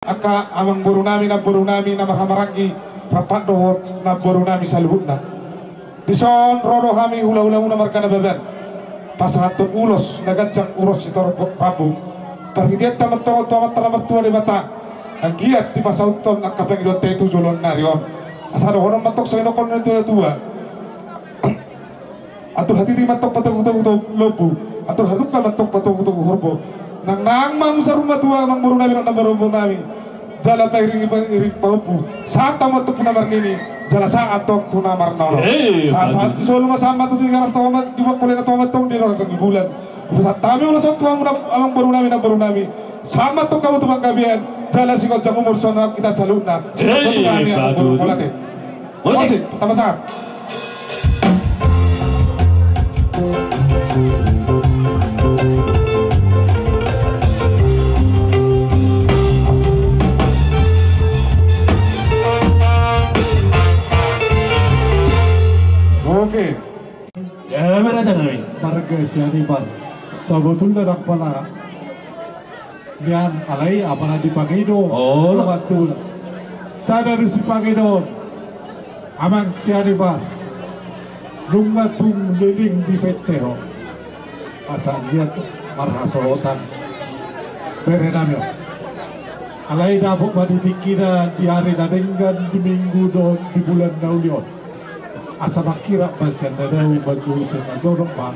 Aka amang burunami na marhamaranggi rapat dohot na burunami sa luhut na. Dison rodo kami hula-hula muna marka na beban. Pasahatun ulos nagancang uros si Torpot Prabu. Terhidiat tamat talamat tua di mata. Ang giat di pasauton ang kapangidot tayo zulon na riyon. Asado horong matok sa inokon na tua. Atur hati di matok patong-utong lobu. Atur hatuk ka matok patong-utong horbo. Nang mang sa rumah tua mang burunami na burunami. Jala tayo ring paupu. Saat tamat to punamar nini. Jala saat to punamar nolo. Saat isolo masama to di garas tamat di waktu na tamat tong di ron kang bulan. Saat tabi ulas to amang burunami. Sama to kamu tubang kabian. Jala si kau jangan umur sona kita saluna. Siapa to kami ang burunate. Musik pertama saat. Oke. Ya, beraja nabi. Marga sianiban. Sebetulnya nak pala nian alai apana dipakai do. Oh, betul. Sadar si pakai do. Amang sianiban. Lunga tung liling di petero. Asal dia marhasolotan. Berenamyo. Alai dapok maditikina di hari nadenggan di minggu do di bulan Naulion. Asa makira pasyan na daw magjusin na jorok pa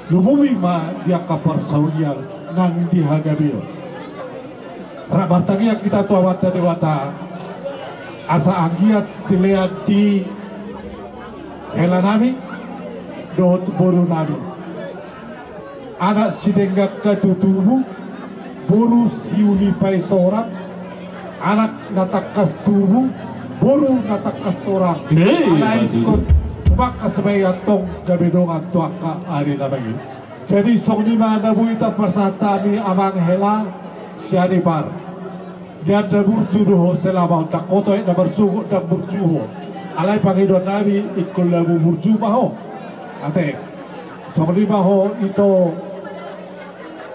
lumumi ma dia kapar sauliang nang dihagabiyo rabartangiak kita tuawata dewata asa anggiat dilihat di helanami dohot boru nami anak sidenggak katutubu boru siulipay sorak anak natakas tubu boru natakas sorak anak ikut maka sebaya tong gabidong at tuaka ari na bagi. Jadi song lima na buita persatami amang hela siya par. Diyan na burjudo selama takotoy na bersugo na burjuho. Alay Panginoon namin ikul labu burju maho. Ate, song lima ho ito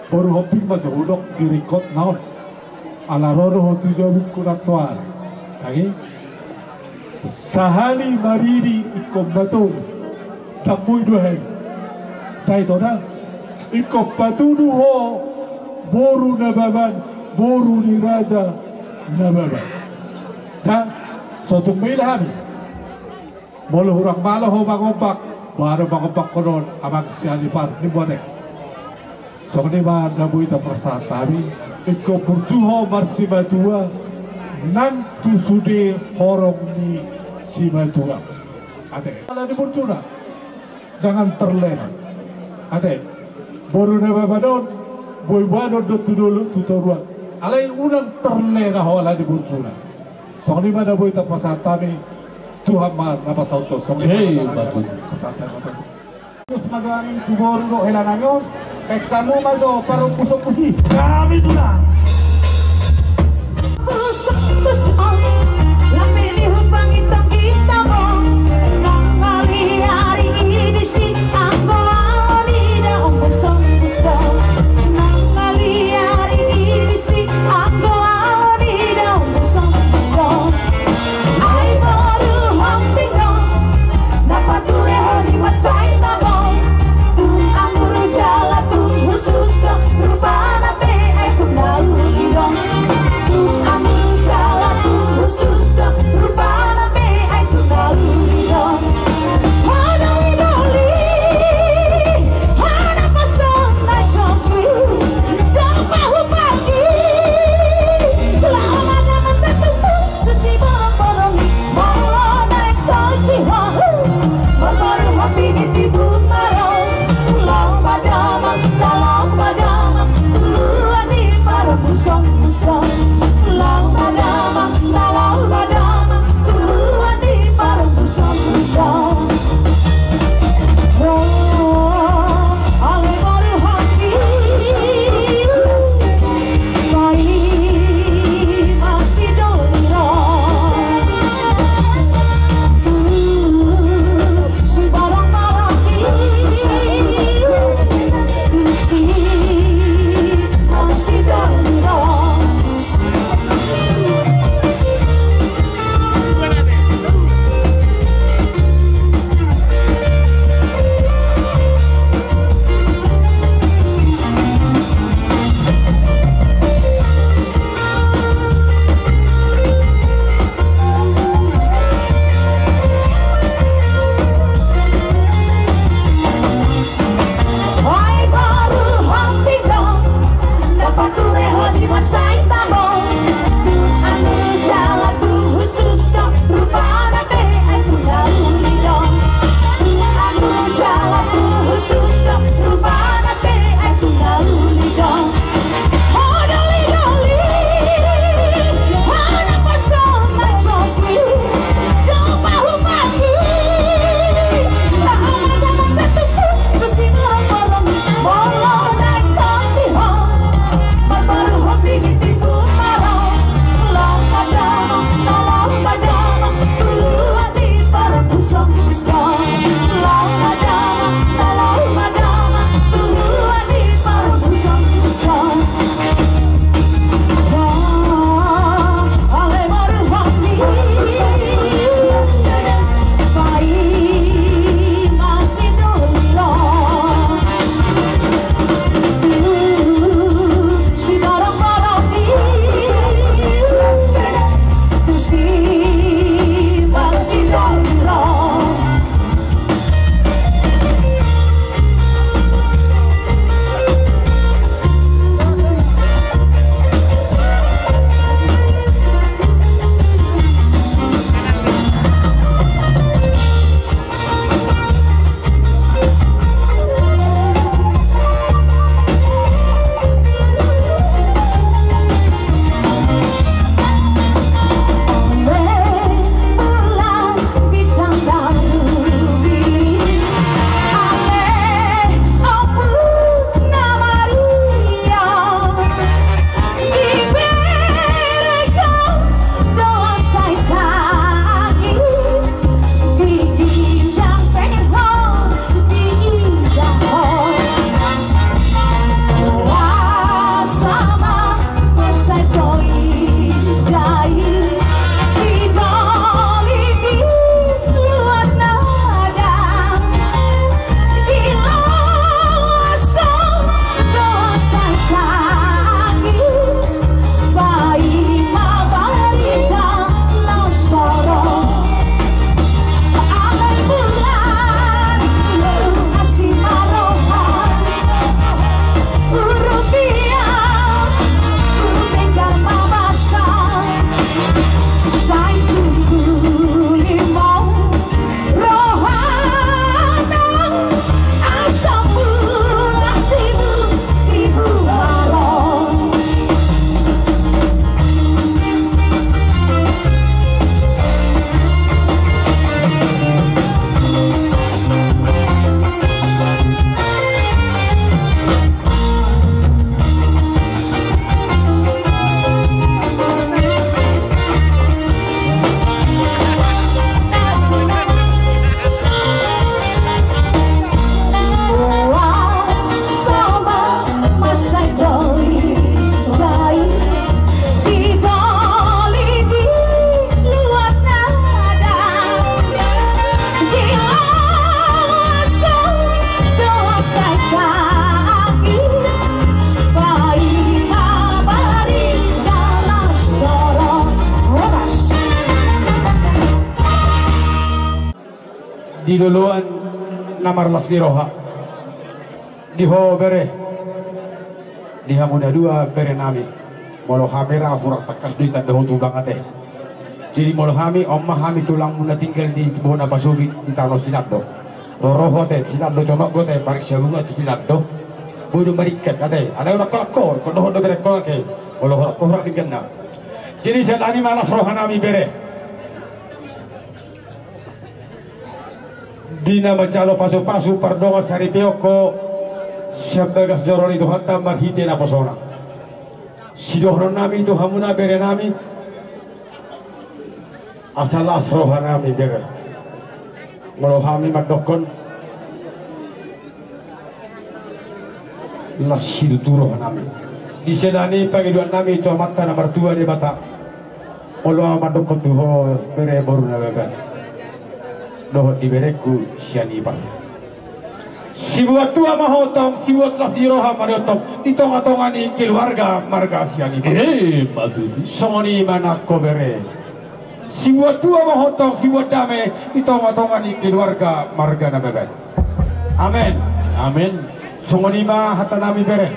baru hoping majahudok dirikot naon. Alaroro ho tujuh kunatuan. Lagi. Sahali mariri ikom batung tamuy duhen tay to na ikom patunu ho boru nababan boru ni raja nababan na sotung milahan molo hurang malo ho mangompak baru mangompak konon amang sialipar ni botek so ni ba nabuy ta prasatami ikom burjuho marsimatua nang tusude horong ni simatua. Ate, kalau di Burjuna jangan terlena. Ate, baru nababadon, boy badon do tudulu tutorua. Alai unang terlena hola di Burjuna. Song lima na boy tapasatami Tuhan ma napasauto. Song lima na pasatami. Terus mazami tuboru do helananyo, pektamu mazo parung pusok-pusi. Kami tuna. Lamini hupang itong kita mo nangali hari ini si anggo alida umbusong gusto nangali hari ini si anggo alida umbusong gusto ay baru hamping no dapat tureho di masay tamo tung ang jala tung husus ko rupa na pe ay kundaw diluluan namarlas di roha diho bere diha muda dua bere nami molo hamera hurak takas duitan daho tulang ate jadi molo hami omma hami tulang muna tinggal di bona basubi di tanah silado roho te silado conok gote parik syabunga tu silado bodo marikat ate ada udah kolakor kodoh do bere kolake molo hurak di genna jadi selani malas rohanami bere Dina macalo pasu-pasu pardonga sari peoko syabdagas joroni itu hatta marhite na posona sidohron nami itu hamuna bere nami asal asroha nami bere melohami madokon lasidu turoh nami diselani pangiduan nami itu mata na mertua di bata meloha madokon tuho bere boru na bebe doh dibereku siani bang si buat tua mahotong si buat las iroha mahotong di tonga-tongani keluarga marga siani bang madu songoni mana kobere si buat tua mahotong si buat dame di tonga-tongani keluarga marga nabeben amen amin songoni ma hatanami bere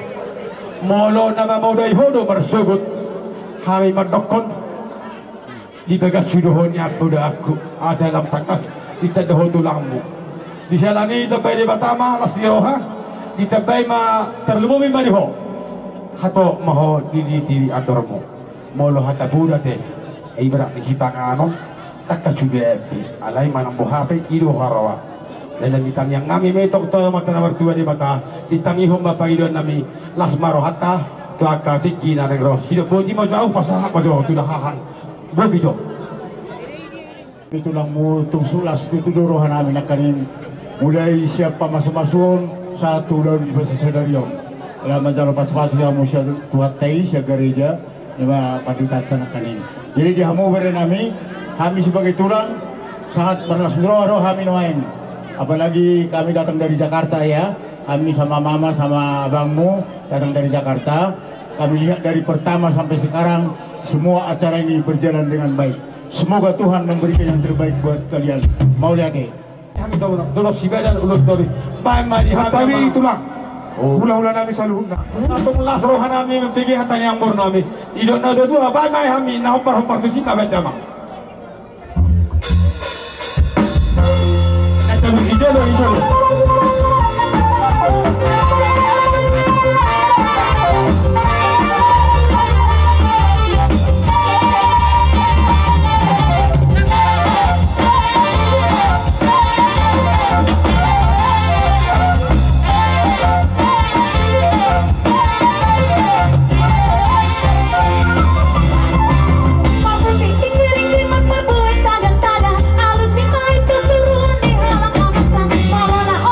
molo nama maudai hodo bersugut kami madokon di bagas sudohonya budak aku ajalam takas ditadaho tulangmu disalani tabay di batama las diroha ditabay ma terlumumi maniho hato maho diliti adormo molo hata budate ay berak disipanganon takasubebi alay manang buhape ido harawa dalam ditang yang ngami metok to mata na mertua di bata ditangihom mapangiduan nami las maro hatta tuaka tiki na negro sido bodi mo jauh pasahak mo jo tudahahan begitu Itu lang mo itong sulas tutudurohan namin na kanin mulai siya pamasumasun sa tulad di sa sedaryo. Alam mo dyan pas-paso siya mo siya tuwatay siya gereja di ba padutatan na kanin. Jadi di hamu beri nami kami sebagai tulang sangat berlasudro kami noain. Apalagi kami datang dari Jakarta ya. Kami sama mama sama abangmu datang dari Jakarta. Kami lihat dari pertama sampai sekarang semua acara ini berjalan dengan baik. Semoga Tuhan memberikan yang terbaik buat kalian. Mau lihat ke? Kami tahu nak tolong si badan ulos tori. Baik mari Satawi tulang. Hula-hula nami saluhuna. Untuk las rohan nami membagi hatan yang bor nami. Idok na do tua baik mai kami na hompar tu sina bedama. Eta lu ijelo. Mata buat tanda-tanda, alusin itu suruh di halang amatkan. Malah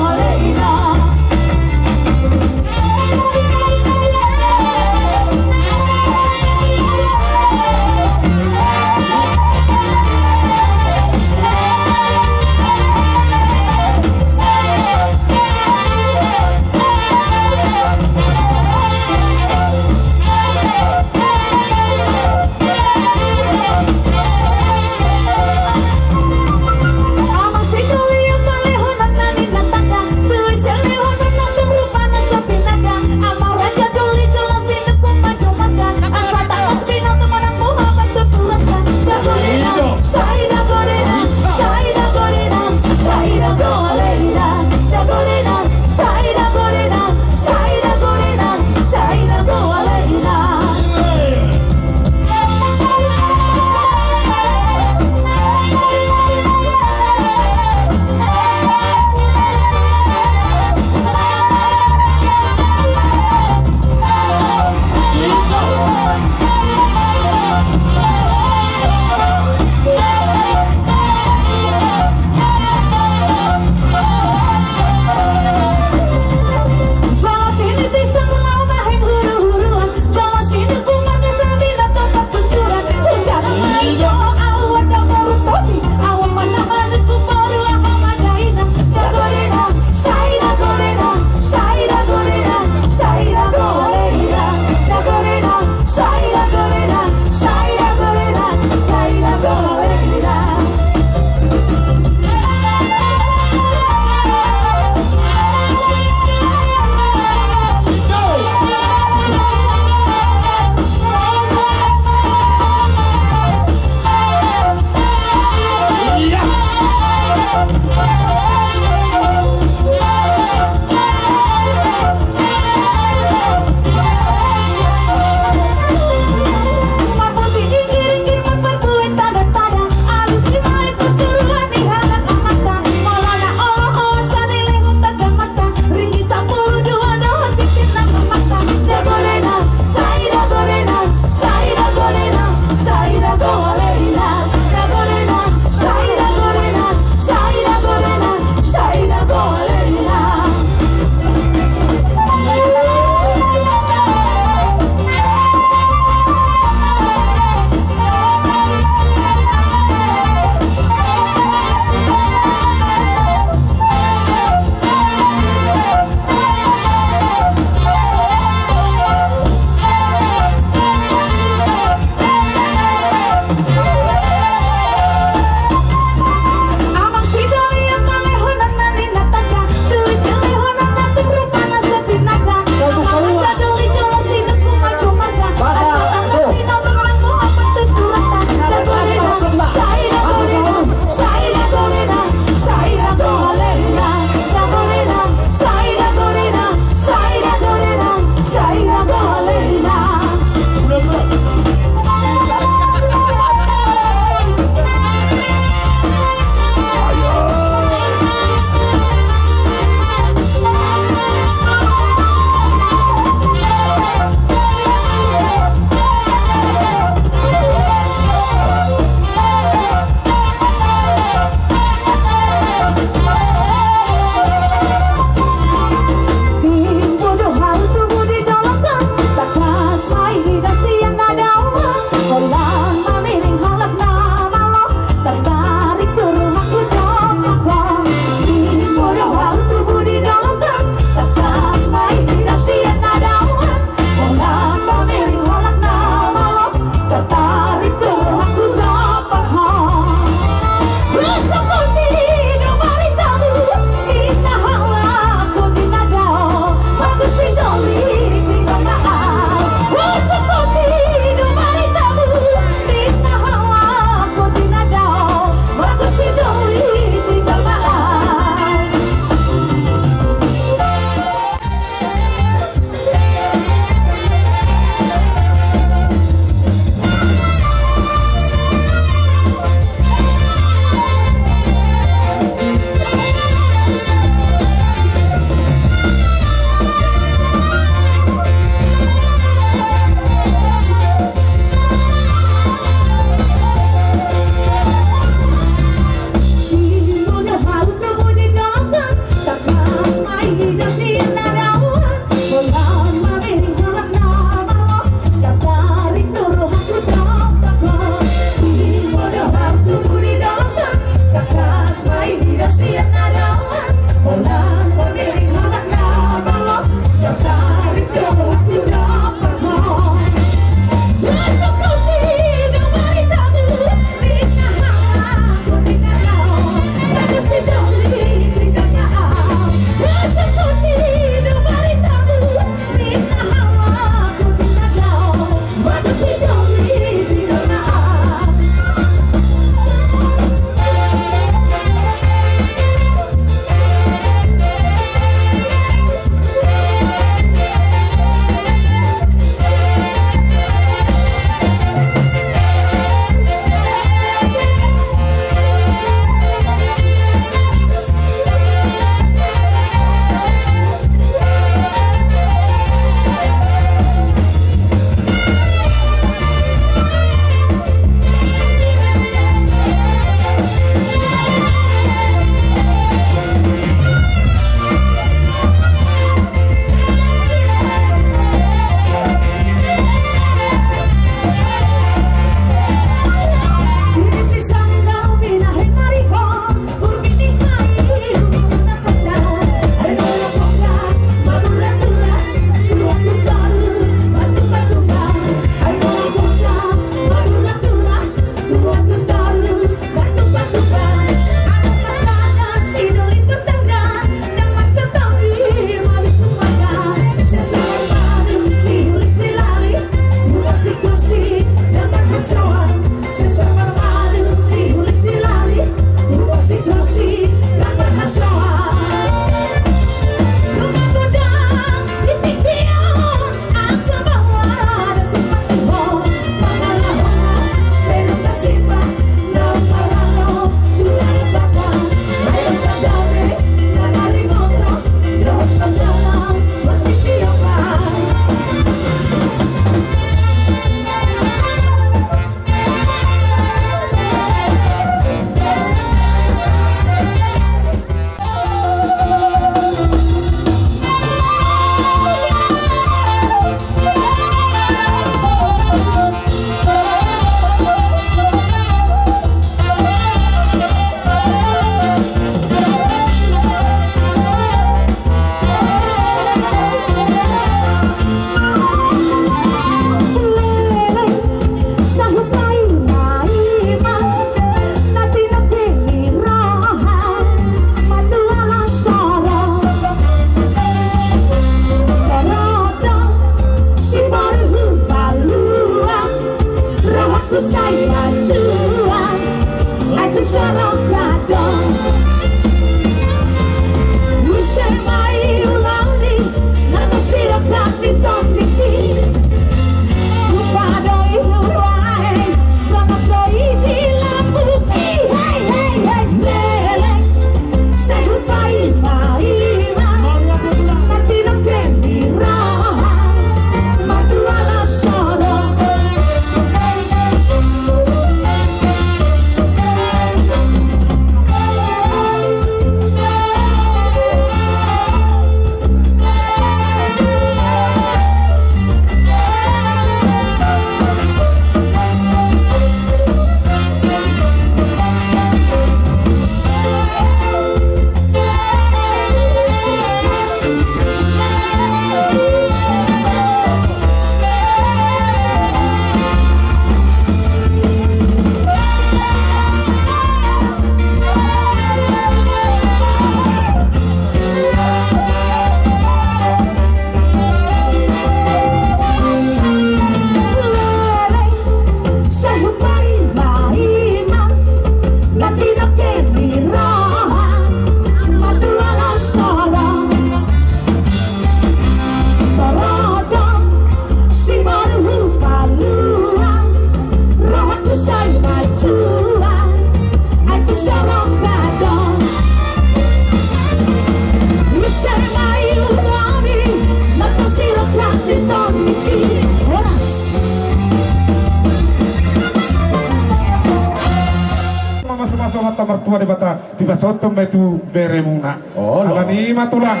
mertua di bata di basotom itu beremuna. Oh, ala ni matulang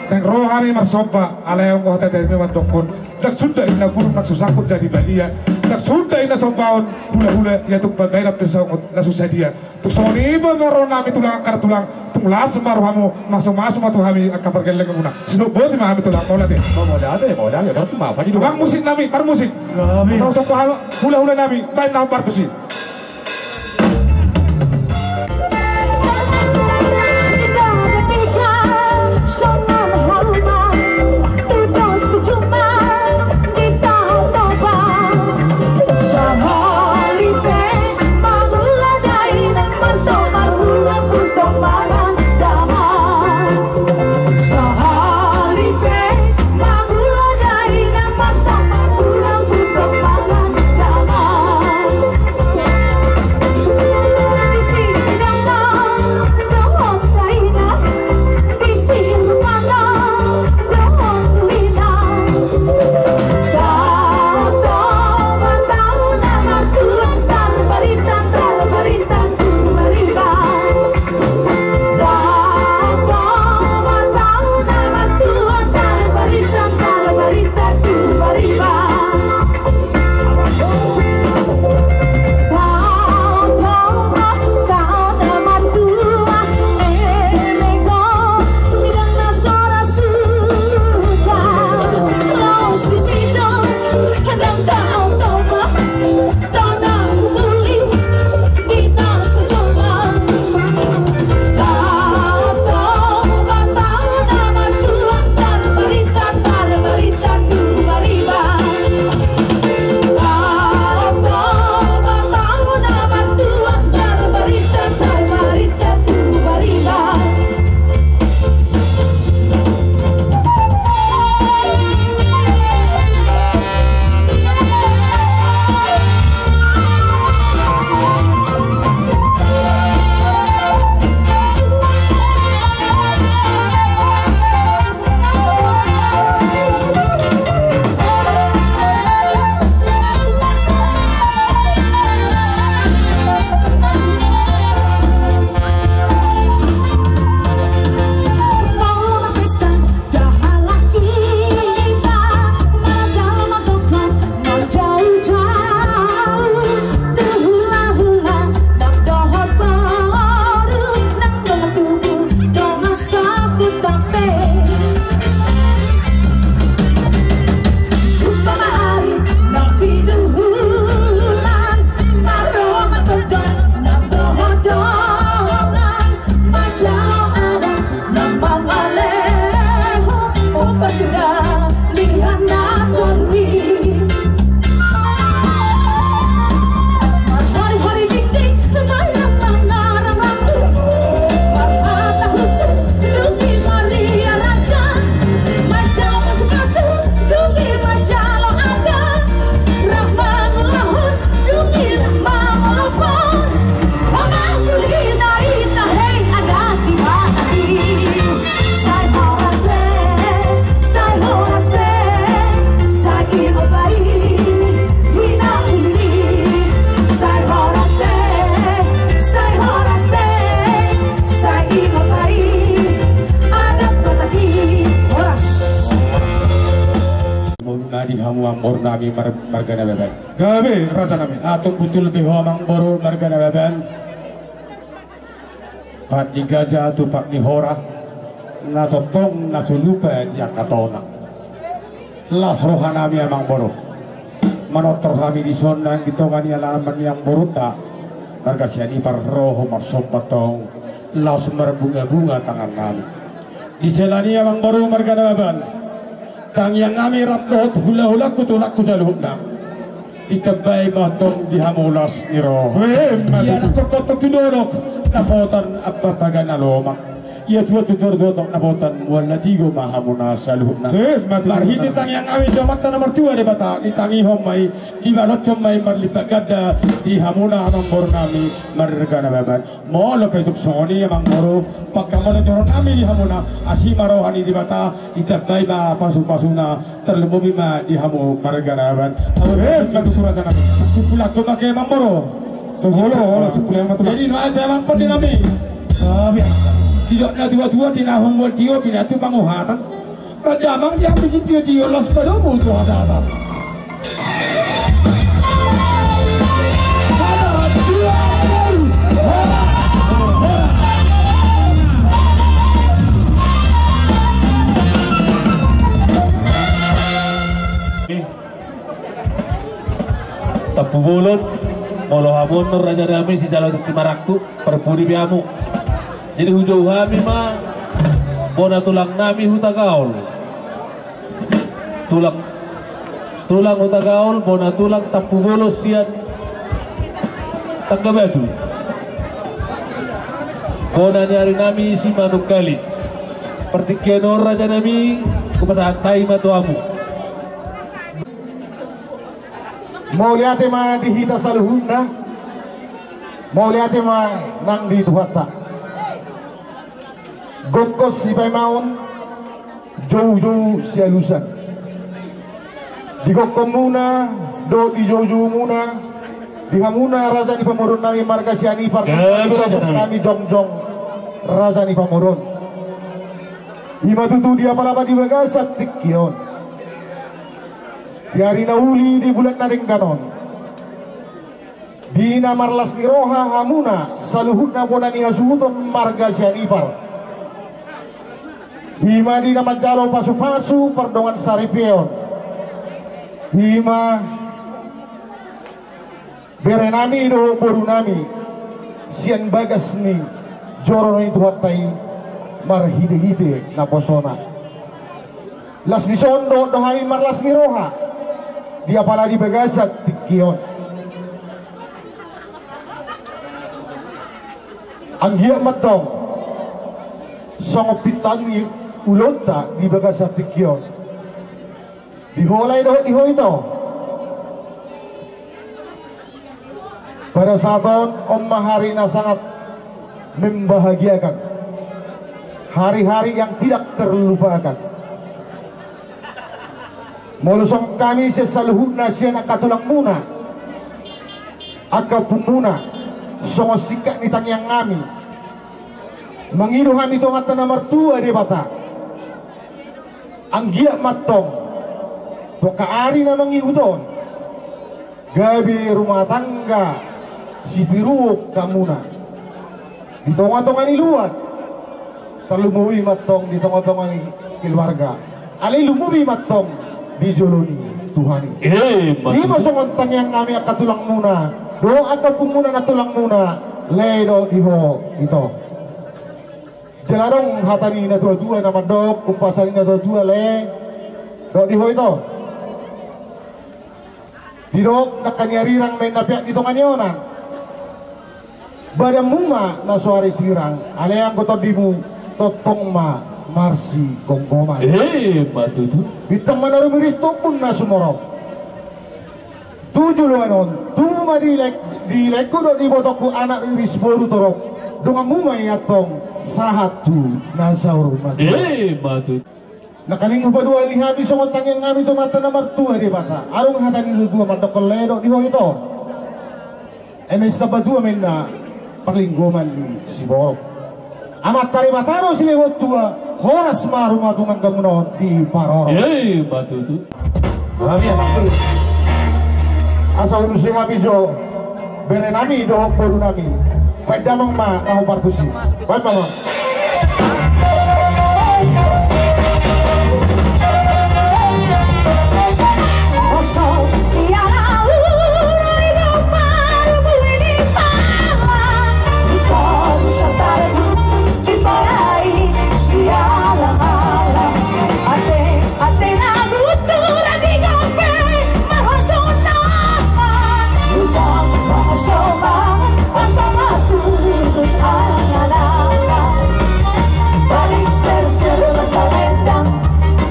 dan rohani marsoba ala yang kau tadi memang dokon. Dak sudah ina burung nak susakut jadi balia. Dak sudah ina sompaun hula-hula ya tu bagai na pesau na susadia. Tu soni baru nami tulang akar tulang tulas maruhamu masuk-masuk matu kami akan pergeleng muna. Sido boti mah kami tulang kau latih. Mau dah ya tapi mah apa Bang musik nami, par musik. Sama-sama hula-hula nami, baik nama partusi. hamuang bor nami margana beben. Gabe raja nami. Atung butul bihomang boru margana beben. Pat ni gajah tu pak ni hora. Na totong na sulupa yang katona. Las roha nami amang boru. Manotor kami di sonan gitu kan alaman yang boruta. Marga siani par roho marsom patong. Las berbunga-bunga tangan nami. Di selani amang boru margana beben. Tang yang kami rapot hula-hula kutulak kujaluhna itabay matong dihamulas ni roh iya nakokotok tudorok napotan apa paganaloma iya tuwa-tuwa napotan wala tigo mahamuna saluhna marhiti tang yang kami domata nomor 2 de bata ditangi homay ibalot homay marlipagada dihamuna amang bor nami margana baban molo petuk soni amang boro pagkamana joron nami dihamuna asima rohani di bata itabay ma pasu-pasuna terlumumi ma dihamu margana baban Kadu raja nami. Cipulak ko make amang boro Wala cipulang matu. jadi no ada amang pati nami tidak na dua-dua tinahong wal tiyo pinatu panguhatan kadamang di ambisi tiyo-tiyo los padomo ito hadata Tapubulon, molo hamon nur raja kami si jalan Cimaraktu perpudi biamu. Jadi hujau kami mah bona tulang nami hutagaul. Tulang hutagaul bona tulang tapubulos siat tanggabatu. Bona nyari nami si manuk kali. Pertikian raja nami kepada tai matuamu. Mau lihat ma dihita saluhunda, mau lihat ma nang di tuhata. Gokos si paimaon, jauh-jauh si alusan. Di gokom muna, do di jauh-jauh muna, di hamuna raja ni pamurun nami marga si anipar, kami jong-jong raja ni pamurun. Ima tutu dia palapa di bagasat tikion. Di hari nauli di bulan naring ganon di namarlas ni roha hamuna saluhut na bona ni hasuhuton marga sianipar hima di namanjalo pasu-pasu perdongan saripion hima berenami do boru nami sian bagas ni jorono itu hatai marhide-hide na posona las di sondo dohami marlas ni roha dia pala di bagasat tikion ang giya matong songopitan ni ulonta di bagasat tikion diholay doh diho ito pada saton hari na sangat membahagiakan hari-hari yang tidak terlupakan. Molusong kami sesaluhut na siya nakatulang muna agapun muna songo sikak ni tangyang ngami mangido kami to mata na martua di bata ang giyak matong to kaari na mangihuton gabi rumah tangga si tiruk kamuna di tonga-tonga ni luat talumuwi matong di tonga-tonga ni keluarga alay lumuwi matong di joloni Tuhani. Di masong ontang yang kami akatulang muna. Do akapun muna na tulang muna. Ledo diho ito. Jalarong hatani na tua-tua na mandok. Kumpasanin na tua-tua le. Do diho ito. Didok nakanyarirang may napiak dito kanyonan. Badamuma na suari sirang. Alayang kotodimu totong ma. Marsi gonggoman Matutu bitang manarumiris to pun na sumorong 7 luanon tuma dilek ko do di botoku anak iris boru torok dunga mumay atong sahatu nasa urun Matutu nakalingo pa dua lihabi songotang yang ngami to mata na martua di bata arong hatan ni dua madokol ledo di ho ito emes na ba dua men na paglinggoman ni si borok amat tari mataro si lewat tua horas maru matungang gamunon di paroro Matutu Kami apa? Asal urusi habizo bere nami dohok boru nami pedamang ma nahu partusi baik mama Oso siala uroi do paru buini pala Iko nusantara di parai siala ala Ate na gutura di gambe mahosunakan Utang mahosoma pasama tulus anganaka Balik ser-ser masa rendang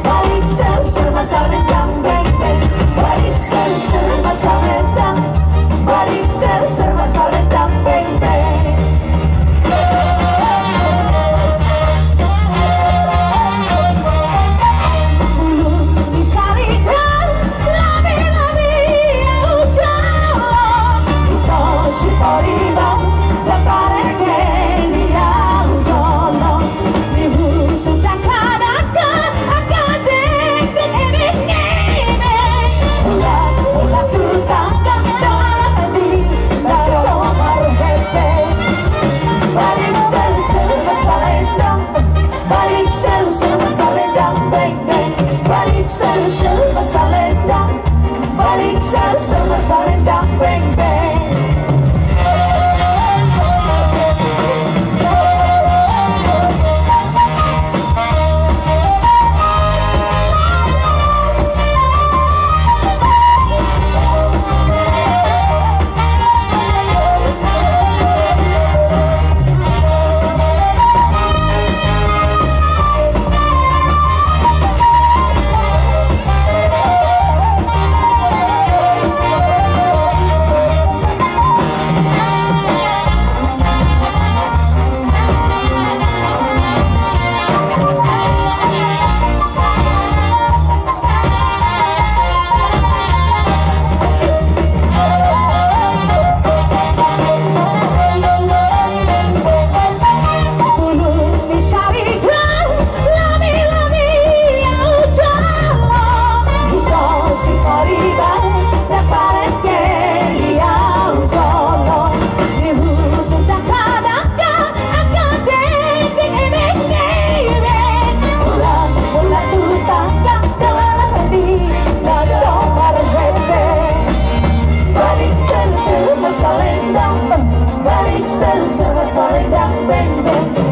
Balik ser-ser masa rendang beng beng Balik ser-ser masa rendang Balik ser-ser masa rendang beng beng Bulu disarikan labi-labi yang jalan Ito si Poribang Bakareng yang jalan Dibutuh daka-daka Akadek Ulat tutangga doa di Nasomar hepe Balik sel-sel masalendang Balik sel-sel masalendang beng beng Balik sel-sel masalendang Balik sel-sel masalendang beng beng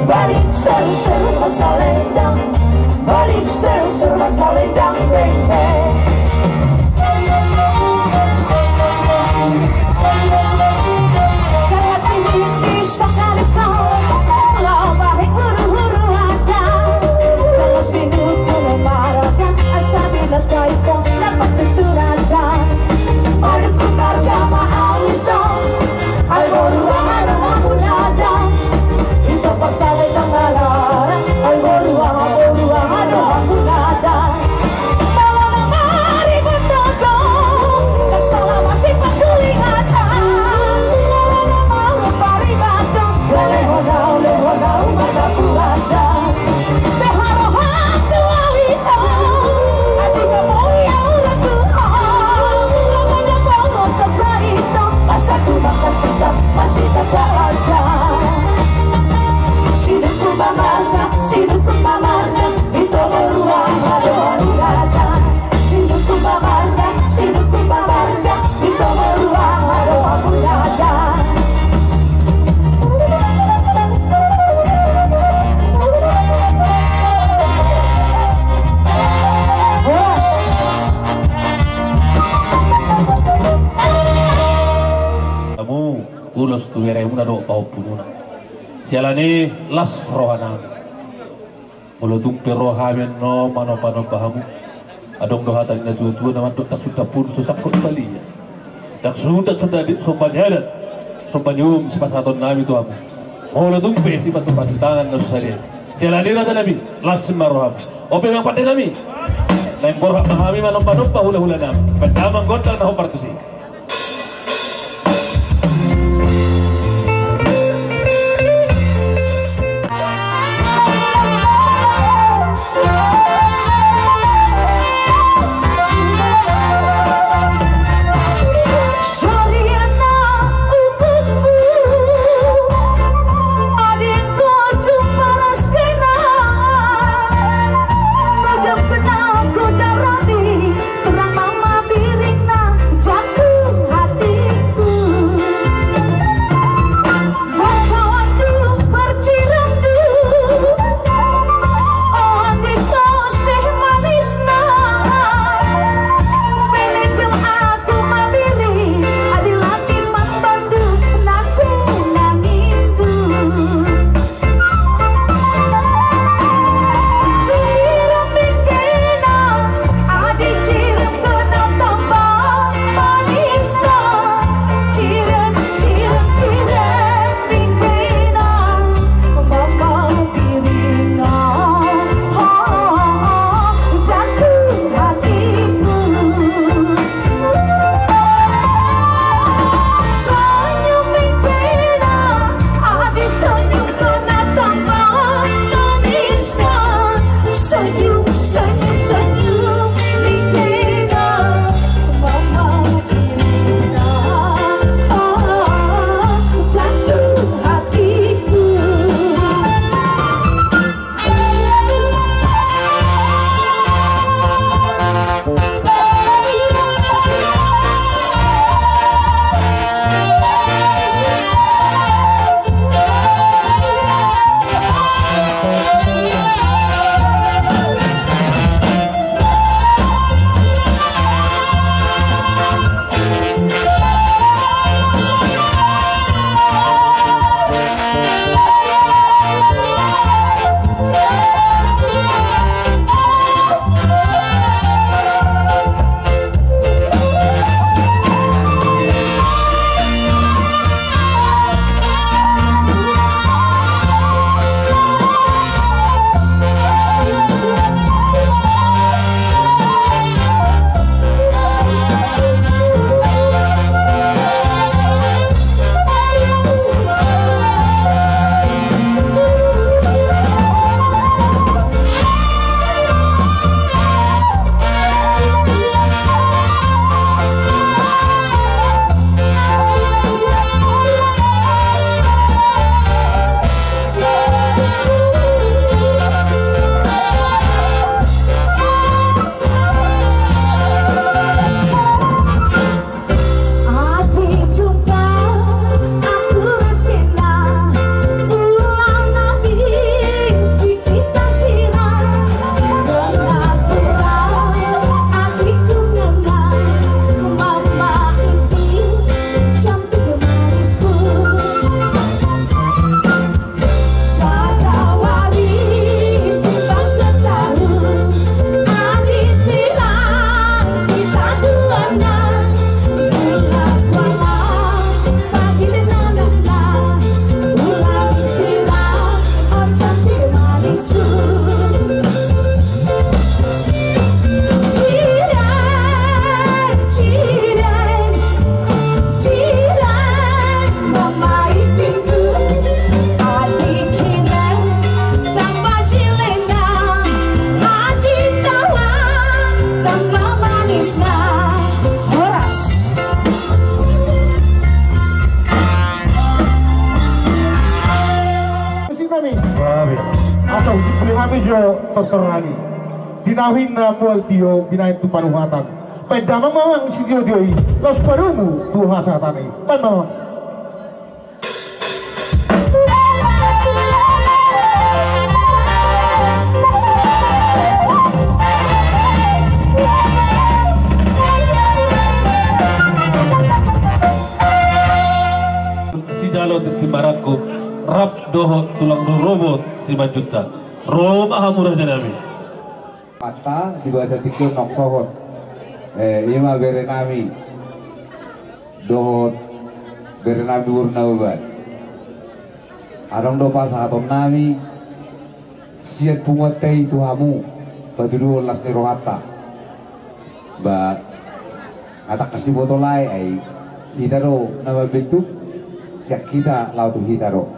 Balik ser-ser masalendang Balik ser-ser masalendang beng beng Karena tinggi bisa kalitau Lau bahik huru-huru ada Kalau sinut mengemarakan Asa bila caipong dapat tuturada Mari keluarga ma'auto Ay boru amaro mamunada Ito pagsali ng alara Ay boru amaro mamunada Tala na maribot na ko Nagsala masing pagkulingatan Tala na marong paribato Leho-naw, magapulada Deharo hantu awito Ati ka mo iyaw na tuhan Lamanya pangod na praito Pasatu makasikap, masita ka ada Sino kung mamarga Ito maruang haro-harurada Sino kung mamarga Ito maruang haro-harurada Kamu ulos tu berai muna do pau pununa. Sialani las rohana. Mulutung perohamen no mano-mano pahamu. Adong dohatan na tua-tua naman tak sudah pun susah kau kali ya. Tak sudah di sombanyada. Sombanyum si pasaton nami tu amu. Mulutung pe si patu-patu tangan na susalian. Sialani rata nabi las maroham. Ope yang paten nami. Lain borhak mahami mano-mano pa hula-hula nami. Pendamang gondang na partusi. beli kami jo tortorani dinawin na mual tio binain tu panuhatan pedamang mamang si tio tio los parumu tu hasatani pan mamang si jalo timaratku rap doho tulang robot si majuta roba hamurah janami Pata di bahasa tikun nok sohot ima berenami dohot berenami urna ubat arong do pas atom nami siat pungat tei tu hamu padudu las ni rohata ba atak kasih botolai ai hitaro nama bentuk siak kita lau tu hitaro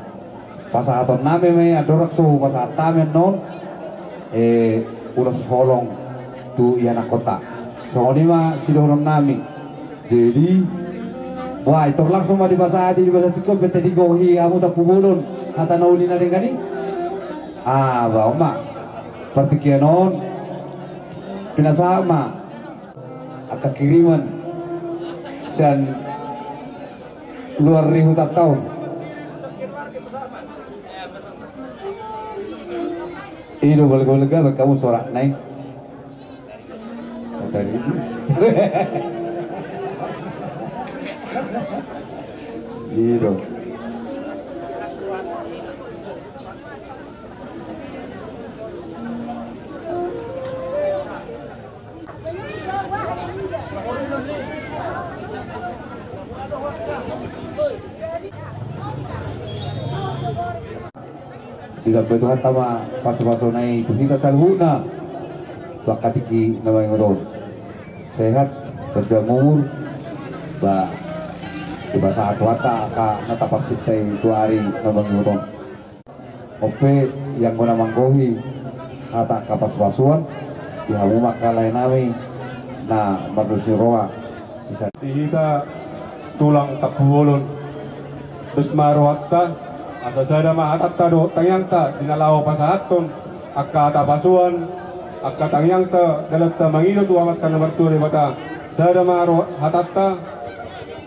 pas atom nami me adorak so pas atamen non ulas holong tu iana kota soalnya mah sidorong nami jadi wah itu langsung mah di bahasa tikun bete digohi kamu tak kubulun kata naulina dengan ini bawa mak pertikianon pinasama akak kiriman dan luar rihu tak tahu ini boleh kamu sorak naik tadi gitu tidak betul tama pas-paso nai kita salhuna bakatiki namanya ngorong sehat berjamur ba di bahasa atwata ka nataparsitay itu hari namanya ngorong ope yang guna manggohi kata kapas-pasuan dihamu makalay nami na manusiroa sisa Kita tulang takbuolon terus maruatta asa sada mahatta do tangyangta dinalaw pasahaton akka tapasuan akka tangyangta dalatta mangino tu amat kana barturi bata sada maru hatatta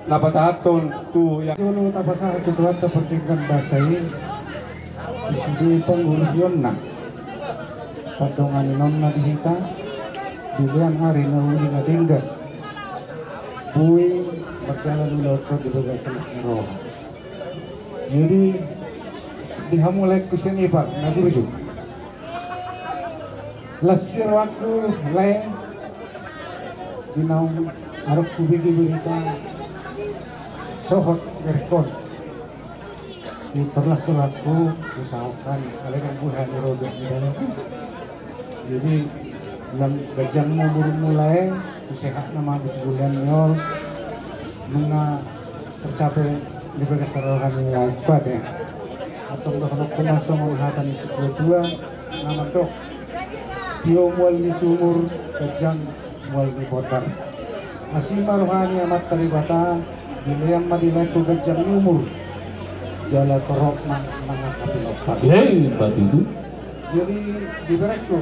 napasahaton tu yang Jolo tapasa itu tuat pertingkan basai isudi pengguryon na padongan non na dihita bilian hari na uli na tinggal bui berjalan ulot di bagasan roh jadi dihamulai kusini pak naburuju lasir waktu lain dinau arok kubigi berita sohot berkon di terlas aku usahakan kalian buhan robek di dalam jadi dalam gajang mau mulai sehat nama bulan nyol menga tercapai di bagasan rohan yang lebat ya atau kalau kumasong menghatan isi kedua nama dok dia mual ni sumur gajang mual ni botar asima rohani amat talibata dilayang madilay ko gajang umur jala torok nang kapilokpan hebat itu jadi diberek ko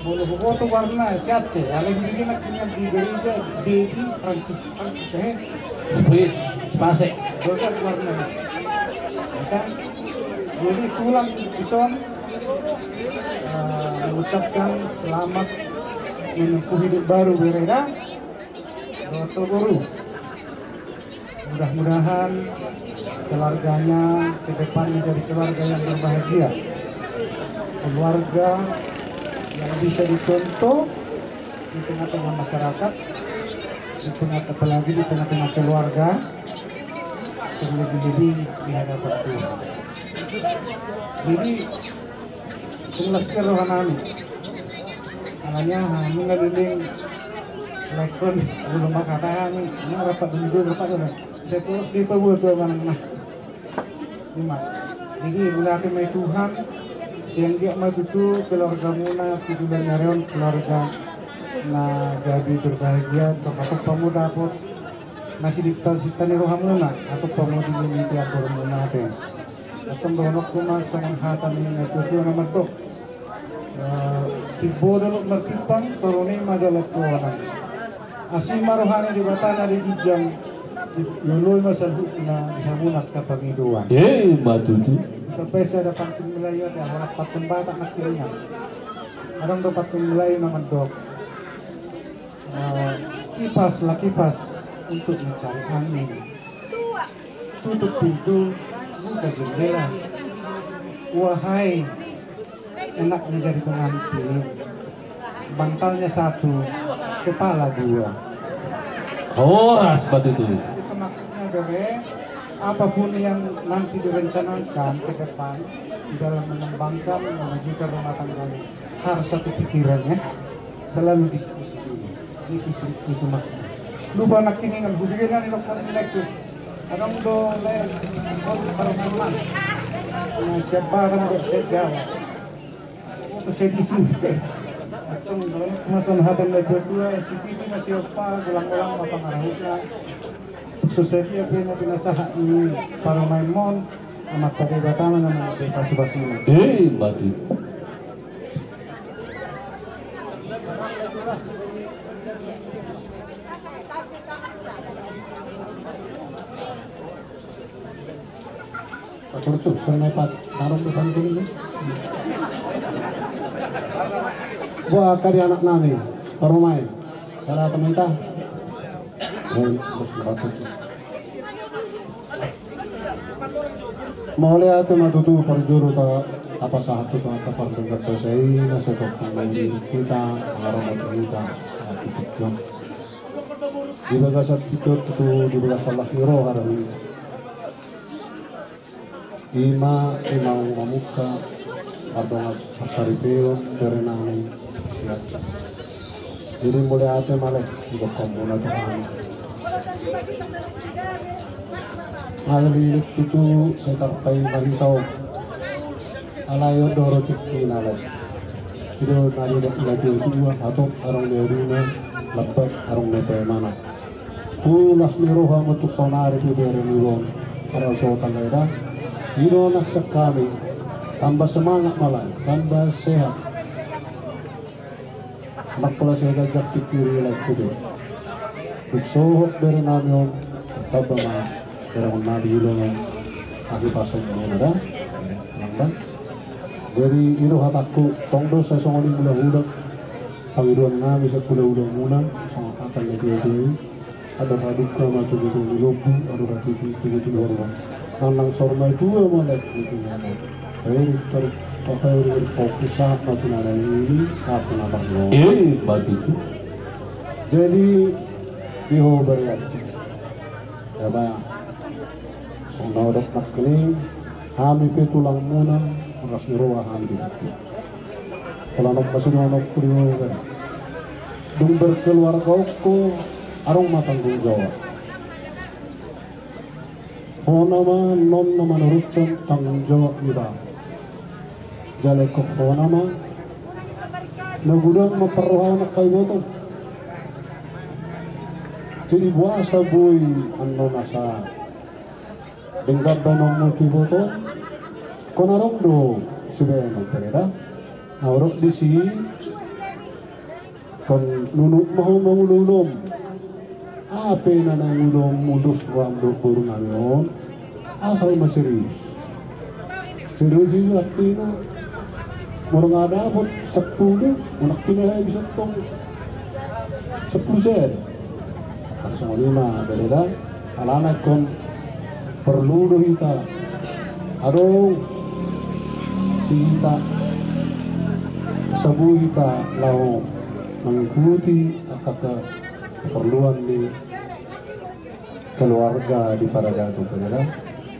bolo boto warna siatse alay binigyan na kanya di gereja di Francis spase dogat warna kan jadi tulang ison mengucapkan selamat menempuh hidup baru bereda Roto Boru mudah-mudahan keluarganya ke depan menjadi keluarga yang berbahagia keluarga yang bisa dicontoh di tengah-tengah masyarakat di tengah-tengah apalagi di tengah-tengah keluarga terlebih-lebih di hadapan Tuhan jadi pengelasnya rohanami alanya kami ngaliling lekon belum makatan ini rapat dulu rapat dulu saya terus di pabul tuh mana lima jadi berarti mai Tuhan siang dia mah itu keluarga muna tujuan nyarion keluarga na gabi berbahagia atau kamu dapat nasi di tani rohamuna atau pemuda di tiap muna teh atong donok kumasa ng hatan ni natutuwa naman to. Tibodolog martipang torone madalat ko anang. Asi maruhani di batana di ijang luloy masalhuk na dihamunak kapangiduan. Matutu. Tapos sa dapat tumulayo at harap patong bata na kilingan. Arang dapat tumulayo naman dok. Kipas untuk mencari angin. Tutup pintu, buka jendela. Wahai enak menjadi pengantin, bantalnya satu, kepala dua. Horas Matutu. Itu maksudnya Bere, apapun yang nanti direncanakan ke depan di dalam mengembangkan memajukan rumah tangga ini, harus satu pikiran ya, selalu diskusi dulu. Itu maksudnya. Lupa nak tiningan hubungan ini lokal nilai tu. Adang do lain, kalau teman, nah siapa kan bersejarah. Untuk sedisi. Atau kemasan hatan lagi tua, si Titi masih apa, ulang-ulang apa pengaruhnya. Sosedi apa yang binasah ini para main mon, amat tadi batama nama bebas ini. Matutu. Turcu, senepat tarung depan kini. Buat kali anak nani, perumai, salah teminta. Terus beratutu. Mau lihat Matutu perjuru tak apa satu tak apa perjuru pesai nasi kopi kita aroma kita saat itu. Di bagas itu di bagas salah niro hari ini. Ima muka atau pasaripeo berenang siat. Jadi mulai ada malah untuk komponen Tuhan. Alili itu saya terpai bagi tahu. Alayo doro ciki nalai. Itu nari lagi dua atau orang leurina lebat orang lepe mana. Pulas niroha untuk sonari di berenang. Kalau soal daerah. Hiro naksak kami, tambah semangat malah, tambah sehat. Makpula saya gajak pikiri lagi kudu. Buksohok dari namion, tambah mah serang nabi ulungan, aki pasang muna dah. Jadi hiro hataku, tongdo saya songoli mula-mula, pangiruan nabi sa kula-ulang muna, sang akan lagi-lagi. Ada radika matu gitu nilobu, ada radika gitu hormat. Nang sorma itu malah gitu nama. Tapi fokus saat matu nara ini saat nabang lo. Matutu. Jadi diho beriaji. Ya ba. Sonau dok nak kening. Kami petulang muna ras niroa kami itu. Kalau nak masih nak kuriu kan. Dung berkeluarga ko arong matanggung jawab. Honama non nama nurucon tanggung jawab iba. Jale kok honama nagudang maparuhaw na kayo to. Jadi buasa boy ano nasa dengar banong motibo to. Konarong do sibeno pereda. Naurok di si kon nunuk mau mangululom. Apa na nangulong mudus ruang doktor ngayon asal maserius serius itu artinya orang ada pun 10 unak pindah bisa tong 10 sen langsung 5 beda alanak kon perlu dohita adong kita sabu kita lau mengikuti kata keperluan di keluarga di Paragato Pereda.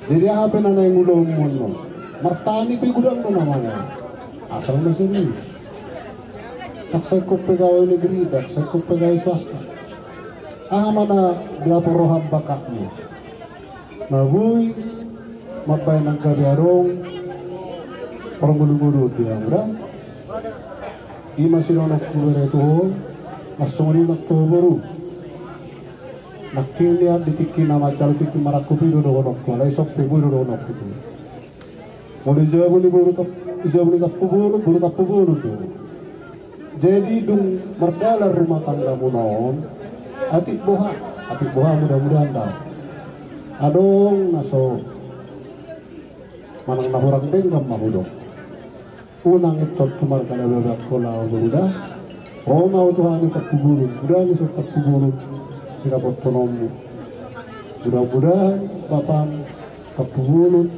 Jadi apa nana yang ulung mono? Martani pe gudang no namanya. Asal serius. Tak sekop pegawai negeri, tak sekop pegawai swasta. Mana dia peroham bakatmu. Nabui mapay nagkariarong parang dia udah. Ima sila nakkulere to, masuri naktubaru. Nakilya ditikin nama calo tikin marakupi do honok ko, lai sok pegu do honok itu. mulai jabuli tak pubulu tuh. Jadi dung merdala rumah tangga munon, atik boha mudah-mudahan dah. Adong naso manang nahurang benggam mahudok. Unang itot tumar kana bebek kola udah. Roma Tuhan tak pubulu, udah ni tak pubulu. Sinapot tonomu. Mudah-mudahan bapak kapubulut,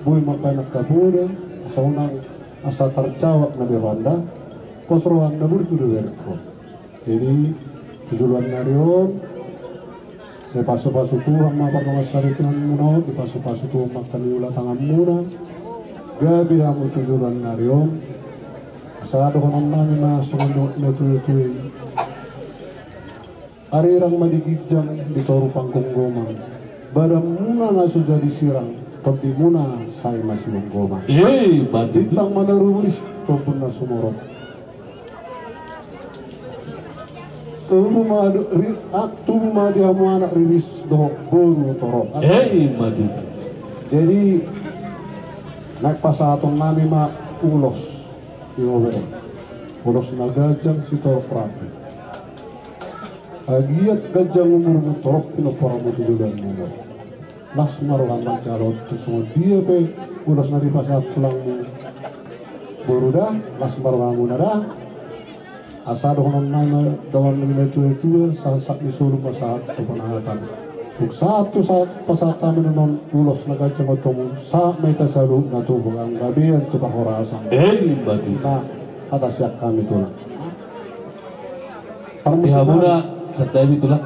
boy makanak kabuda, asa unang asa tercawak na beranda, kosrohan na berjudu berko. Jadi tujuan narion, saya pasu-pasu Tuhan mapar mengasarikan muna, di pasu-pasu Tuhan makan ulah tangan muna, gabi hamu tujuan narion, asa dokonan nami na sumandok na tuloy-tuloy. Arirang madigijang di toru pangkong goman. Badam muna na sudah disirang, pati muna saya masih menggoman. Badut. Tentang mana rulis, topun na sumorok. Tubuh dia mau anak rilis doh boru torok. Badut. Jadi naik pasatong nami ma ulos, iowe. Ulos na gajang si torok rapi. Agiat gajang umur torok pinopara mo tujuan mo. Las maruhan calon tu semua dia pe ulas nari pasat tulang mo. Boruda las maruhan mo nada. Asado konon nama dawan nilai tua sasak misulu pasat kepenahatan. Uk satu saat pasat kami non ulos na gajang otomu sa meta salu na tubuh ang gabian tu pahorasan. Badut. Nah atas yak kami tulang. Dihabuna setiap tulang,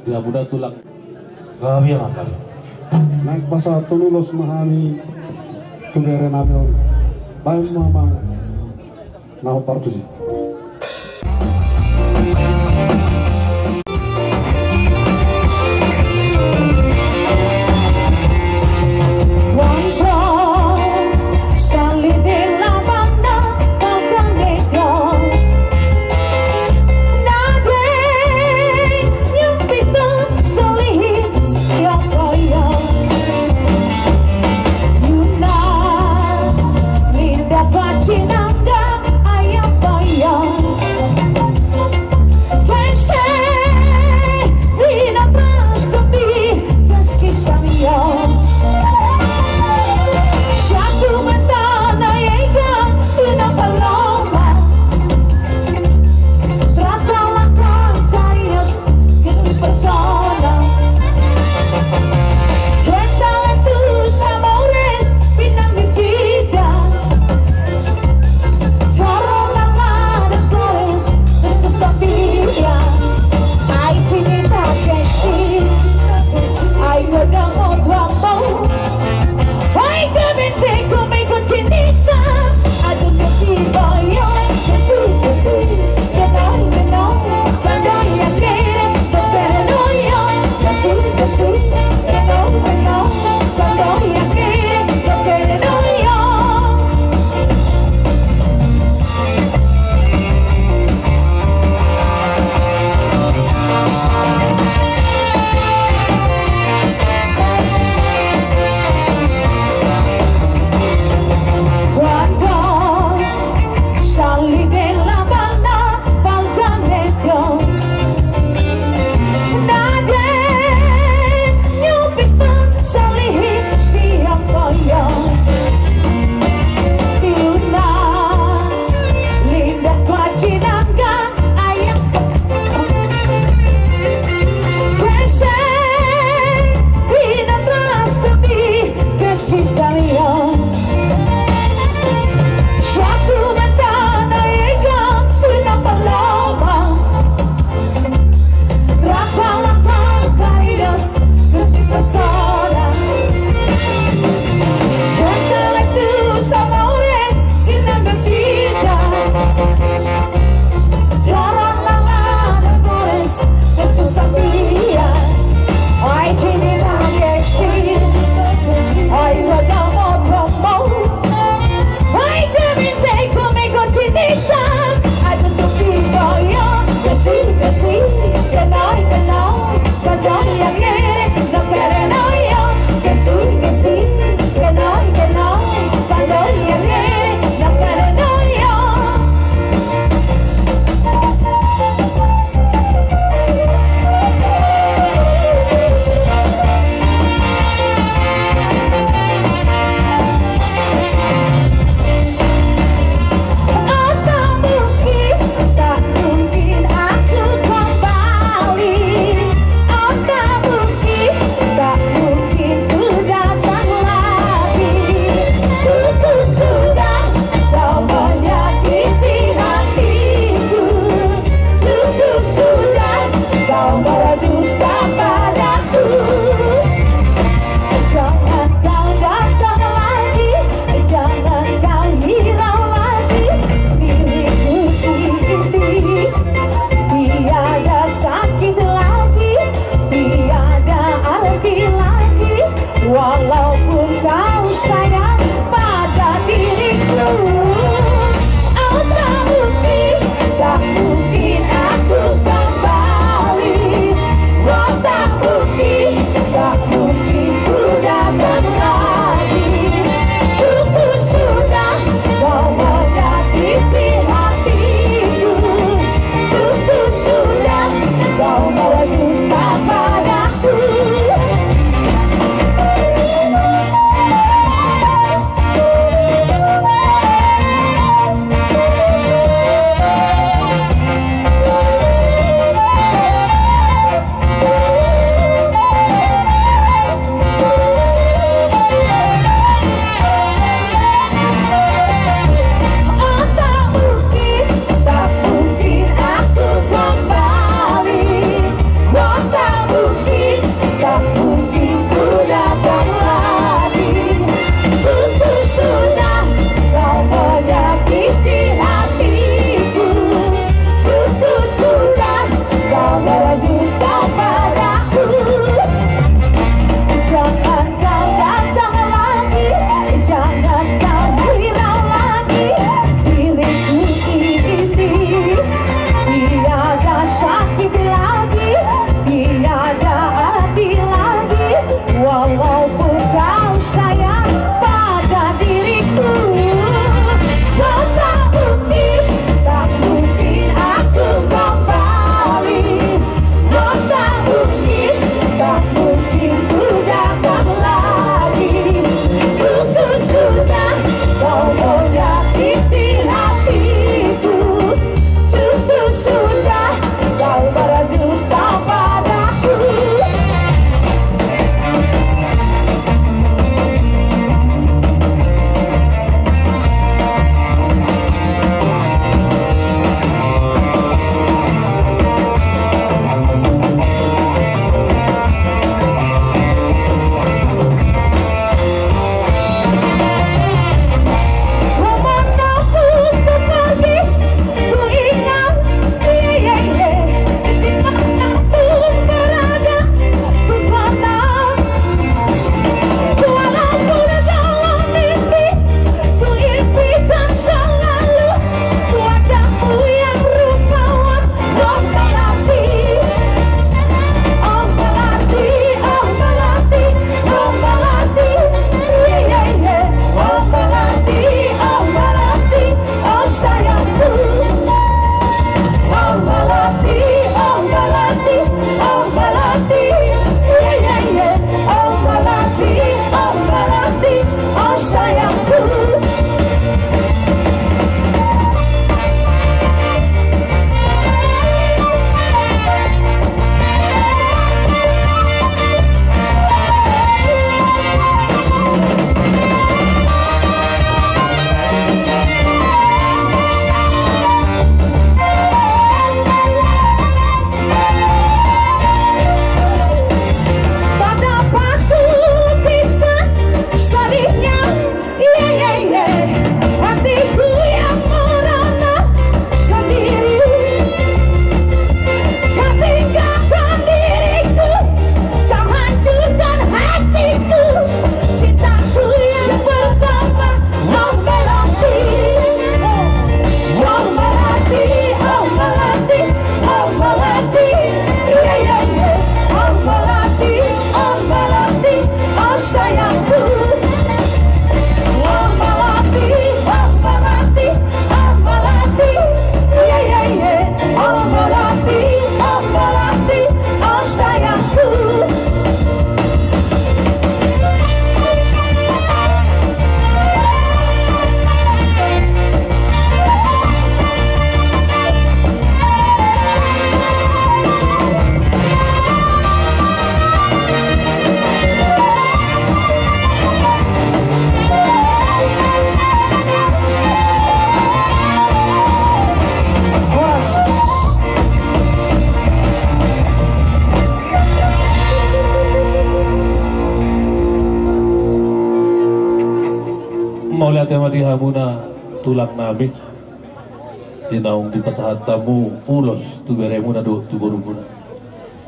dihabuna tulang. Gabi makan. Naik pasal tulos mahami tugere namin bayan mamang na partusi. Cinangga ayam bayi sayangku. Oh Melati, oh Melati, oh Melati, yeah yeah yeah. Oh Melati, oh sayangku. Maulia tema di hamuna tulang nabi dinaung di pasahat tamu ulos tu beremuna do tu borumuna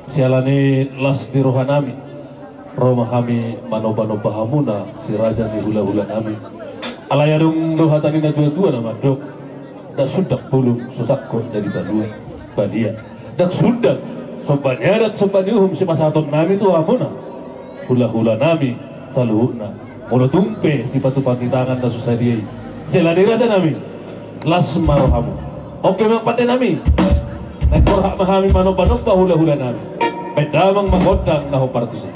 sialani las di rohanami roma kami manoba hamuna si raja di hula-hula nami alayadung dohatani na dua-dua nama dok dak sudak pulung susakko jadi badua badia dak sudak sobanyadat sobaniuhum si pasahaton nami tu hamuna hula-hula nami saluhuna mulu tumpe si patu pangitangan na susah dia selani raja nami las marohamu oke mangpate nami nagkorhak mahami manoba hula-hula nami pedamang makodang na hopartusi.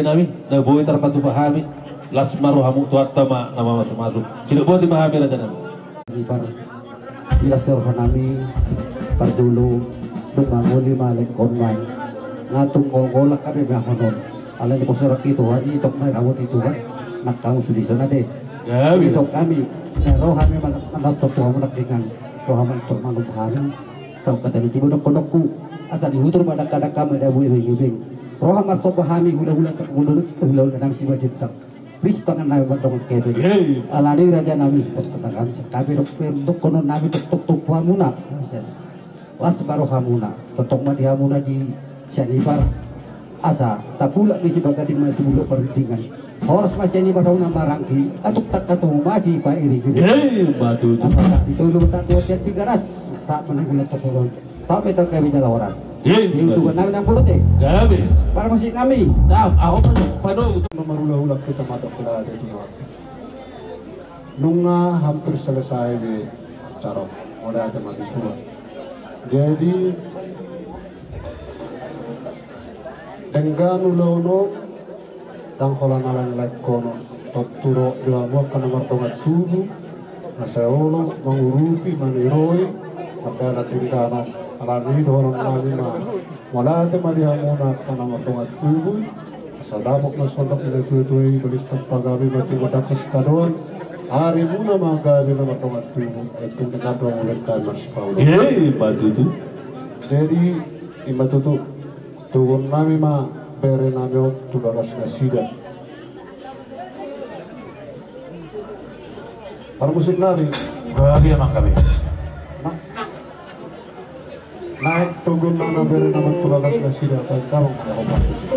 Nami, na boy terpatu pahami, las maruhamu tuatama nama masuk. Tidak boleh dipahami raja nami. Ibar, ilas terhanami, pardulu, tumanguli malek konmai, ngatung ngolak kami mahonon. Alam ko sa itu hari tok may awat itu kan, nakkamu sudi sana deh. Ya, besok kami, rohami manatot tuha menakdikan, rohaman termangu pahami, sa kata ni tibunok konokku, asa dihutur badak-badak kami dah buih bing. Roham arso bahami hula-hula tak hula-hula nang si wajib tak Please tangan nabi batong kete. Alani raja nabi tangan kami dok kono nabi tuk hamuna. Was baru hamuna. Totok mati hamuna di Syanifar asa. Tapula bisi bagadi mati bulu perundingan. Horas masih ini baru nama rangki. Atuk tak kasih masih Pak Iri. Batu tu. Di seluruh tak 2 ras saat menanggulan terturun. Sampai tak kami jalan horas. Untuk kami 60 deh. Kami. Para musik kami. Tahu, aku padu. Memarula-ulang kita matok pula ada Tuhan. Nunga hampir selesai di acara. Mulai ada mati pula. Jadi dengan ulo-ulo dan kolang-alang like kono toturo dua mua kana martonga tubuh naseolo mengurupi maniroi maka tingkana alami dorong nami ma malate mariamuna kana martonga tubuh sadamok na sondok ina tuitui balitak pagabi mati wadakas kadon hari muna magabi na martonga tubuh itu dekado mulai mas Paulo Batu tu. jadi imatutu turun nami ma bere nami tubagas na sida. Para musik nami, Kami emang kami. naik tugun nana bere nami tubagas na sida. Kau mau musik.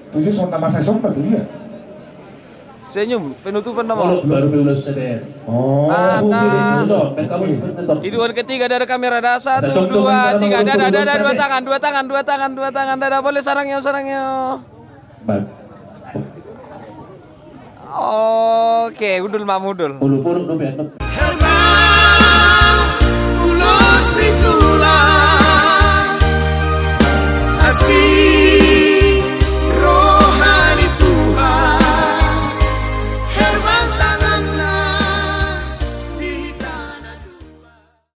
Tujuh son nama saya son batu dia. Senyum, penutupan nama. Baru lulus CDR. Oh. Hidupan ketiga dari kamera dah 1, 2, 3. Dada, dua tangan. Dada boleh sarangnya. Oke, udul mamudul. Puluh